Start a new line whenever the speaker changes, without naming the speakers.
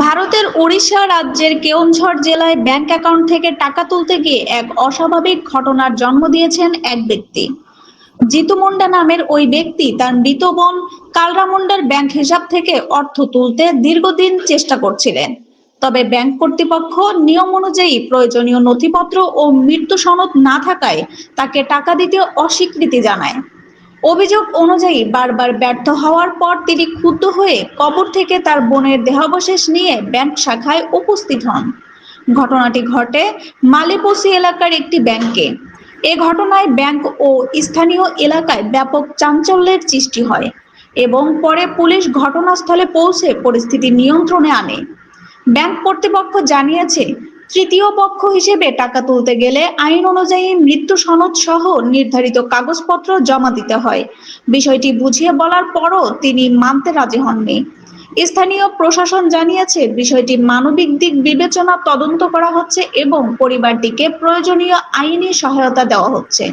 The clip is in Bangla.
ভারতের ওড়িশা রাজ্যের কেওনঝড় জেলায় ব্যাংক অ্যাকাউন্ট থেকে টাকা তুলতে গিয়ে এক অস্বাভাবিক ঘটনার জন্ম দিয়েছেন এক ব্যক্তি। জিতু মুন্ডা নামের ওই ব্যক্তি তার মৃত বোন কালরা মুন্ডার ব্যাংক হিসাব থেকে অর্থ তুলতে দীর্ঘদিন চেষ্টা করছিলেন। তবে ব্যাংক কর্তৃপক্ষ নিয়ম অনুযায়ী প্রয়োজনীয় নথিপত্র ও মৃত্যু সনদ না থাকায় তাকে টাকা দিতে অস্বীকৃতি জানায়। অভিযোগ অনুযায়ী বারবার ব্যর্থ হওয়ার পর তিনি ক্ষুব্ধ হয়ে কবর থেকে তার বোনের দেহাবশেষ নিয়ে ব্যাংক শাখায় উপস্থিত হন। ঘটনাটি ঘটে মালিপসি এলাকার একটি ব্যাংকে। এ ঘটনায় ব্যাংক ও স্থানীয় এলাকায় ব্যাপক চাঞ্চল্যের সৃষ্টি হয় এবং পরে পুলিশ ঘটনাস্থলে পৌঁছে পরিস্থিতি নিয়ন্ত্রণে আনে। ব্যাংক কর্তৃপক্ষ জানিয়েছে, তৃতীয় পক্ষ হিসেবে টাকা তুলতে গেলে আইন অনুযায়ী মৃত্যু সনদ সহ নির্ধারিত কাগজপত্র জমা দিতে হয়। বিষয়টি বুঝিয়ে বলার পরও তিনি মানতে রাজি হননি। স্থানীয় প্রশাসন জানিয়েছে, বিষয়টি মানবিক দিক বিবেচনা তদন্ত করা হচ্ছে এবং পরিবারটিকে প্রয়োজনীয় আইনি সহায়তা দেওয়া হচ্ছে।